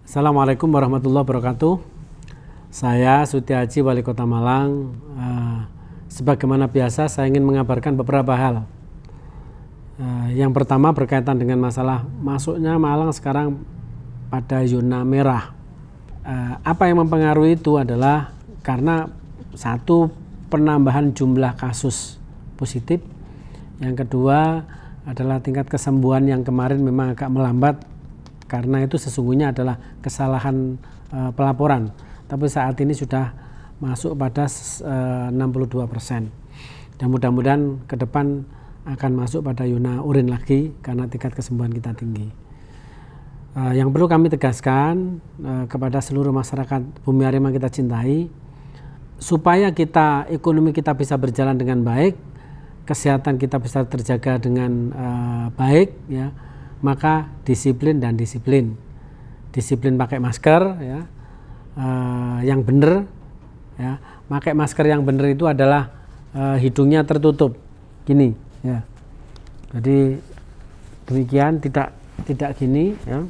Assalamualaikum warahmatullahi wabarakatuh. Saya Sutiaji, Wali Kota Malang. Sebagaimana biasa, saya ingin mengabarkan beberapa hal. Yang pertama berkaitan dengan masalah masuknya Malang sekarang pada zona merah. Apa yang mempengaruhi itu adalah karena satu, penambahan jumlah kasus positif. Yang kedua adalah tingkat kesembuhan yang kemarin memang agak melambat, karena itu sesungguhnya adalah kesalahan pelaporan. Tapi saat ini sudah masuk pada 62%. Dan mudah-mudahan ke depan akan masuk pada zona urin lagi karena tingkat kesembuhan kita tinggi. Yang perlu kami tegaskan kepada seluruh masyarakat Bumi Arema kita cintai, supaya ekonomi kita bisa berjalan dengan baik, kesehatan kita bisa terjaga dengan baik, ya, maka disiplin dan disiplin. Disiplin pakai masker, ya, yang benar, ya. Pakai masker yang benar itu adalah hidungnya tertutup, gini, ya. Jadi demikian, tidak gini, ya,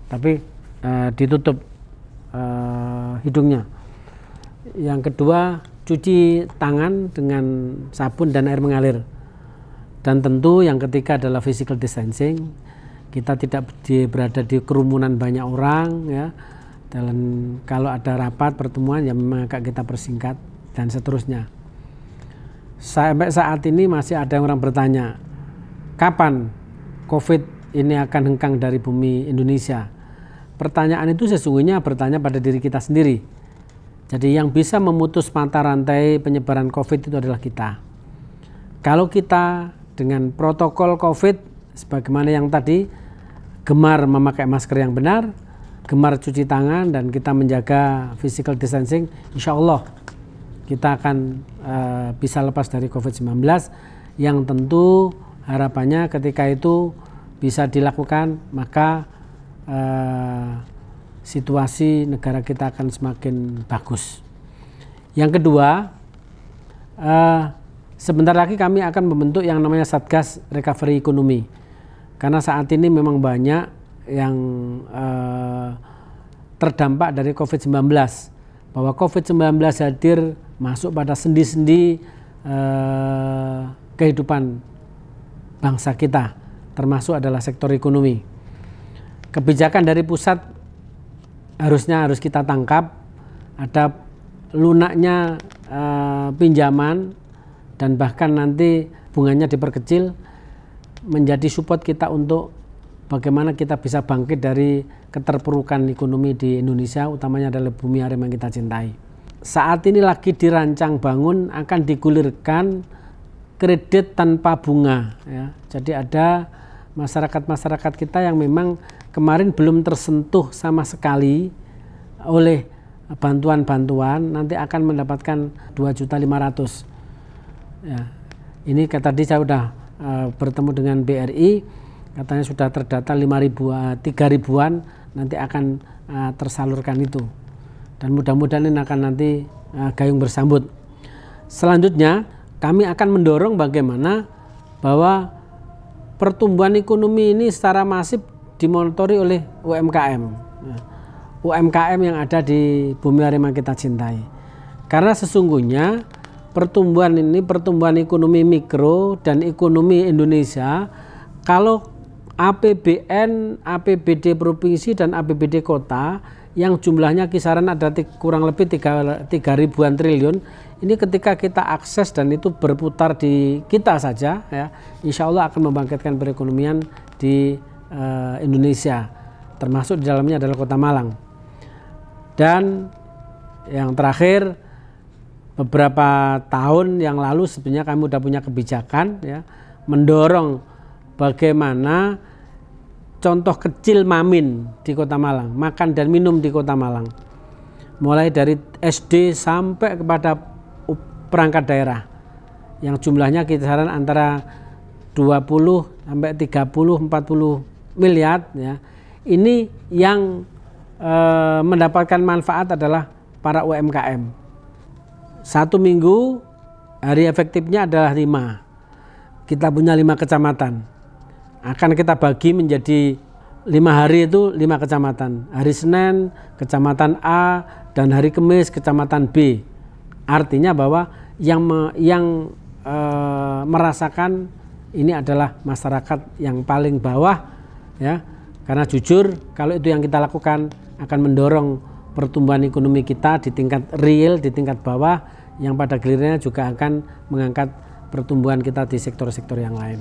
tapi ditutup hidungnya. Yang kedua, cuci tangan dengan sabun dan air mengalir. Dan tentu yang ketiga adalah physical distancing. Kita tidak berada di kerumunan banyak orang, ya. Dan kalau ada rapat pertemuan ya memang agak kita persingkat dan seterusnya. Sampai saat ini masih ada orang bertanya, kapan COVID ini akan hengkang dari bumi Indonesia? Pertanyaan itu sesungguhnya bertanya pada diri kita sendiri. Jadi yang bisa memutus mata rantai penyebaran COVID itu adalah kita. Kalau kita dengan protokol COVID sebagaimana yang tadi, gemar memakai masker yang benar, gemar cuci tangan, dan kita menjaga physical distancing, insya Allah kita akan bisa lepas dari COVID-19, yang tentu harapannya ketika itu bisa dilakukan, maka situasi negara kita akan semakin bagus. Yang kedua, sebentar lagi kami akan membentuk yang namanya Satgas Recovery Ekonomi. Karena saat ini memang banyak yang terdampak dari COVID-19. Bahwa COVID-19 hadir masuk pada sendi-sendi kehidupan bangsa kita, termasuk adalah sektor ekonomi. Kebijakan dari pusat harus kita tangkap. Ada lunaknya pinjaman dan bahkan nanti bunganya diperkecil, menjadi support kita untuk bagaimana kita bisa bangkit dari keterpurukan ekonomi di Indonesia, utamanya adalah Bumi Arema yang kita cintai. Saat ini lagi dirancang bangun, akan digulirkan kredit tanpa bunga, ya. Jadi ada masyarakat kita yang memang kemarin belum tersentuh sama sekali oleh bantuan-bantuan, nanti akan mendapatkan 2.500.000. Ya. Ini tadi saya sudah bertemu dengan BRI, katanya sudah terdata 3.000-an, nanti akan tersalurkan itu. Dan mudah-mudahan ini akan nanti gayung bersambut. Selanjutnya kami akan mendorong bagaimana bahwa pertumbuhan ekonomi ini secara masif dimonitori oleh UMKM. UMKM yang ada di Bumi Arema kita cintai. Karena sesungguhnya pertumbuhan ekonomi mikro dan ekonomi Indonesia, kalau APBN, APBD provinsi dan APBD kota yang jumlahnya kisaran ada kurang lebih 3.000-an triliun, ini ketika kita akses dan itu berputar di kita saja, ya, insya Allah akan membangkitkan perekonomian di Indonesia, termasuk di dalamnya adalah Kota Malang. Dan yang terakhir, beberapa tahun yang lalu sebenarnya kami sudah punya kebijakan, ya, mendorong bagaimana contoh kecil Mamin di Kota Malang, makan dan minum di Kota Malang, mulai dari SD sampai kepada perangkat daerah yang jumlahnya kisaran antara 20 sampai 30-40 miliar, ya. Ini yang mendapatkan manfaat adalah para UMKM. Satu minggu hari efektifnya adalah 5. Kita punya 5 kecamatan. Akan kita bagi menjadi 5 hari itu 5 kecamatan. Hari Senin kecamatan A dan hari Kamis kecamatan B. Artinya bahwa yang merasakan ini adalah masyarakat yang paling bawah, ya. Karena jujur kalau itu yang kita lakukan akan mendorong pertumbuhan ekonomi kita di tingkat real, di tingkat bawah, yang pada gilirannya juga akan mengangkat pertumbuhan kita di sektor-sektor yang lain.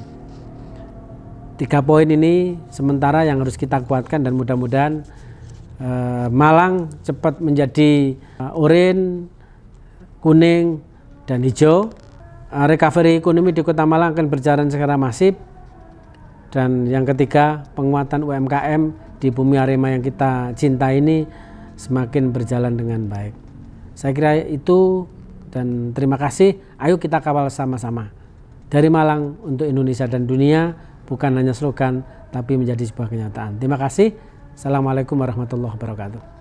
3 poin ini sementara yang harus kita kuatkan dan mudah-mudahan Malang cepat menjadi oranye, kuning, dan hijau. Recovery ekonomi di Kota Malang akan berjalan secara masif. Dan yang ketiga, penguatan UMKM di bumi Arema yang kita cinta ini semakin berjalan dengan baik. Saya kira itu, dan terima kasih. Ayo kita kawal sama-sama. Dari Malang untuk Indonesia dan dunia, bukan hanya slogan, tapi menjadi sebuah kenyataan. Terima kasih. Assalamualaikum warahmatullahi wabarakatuh.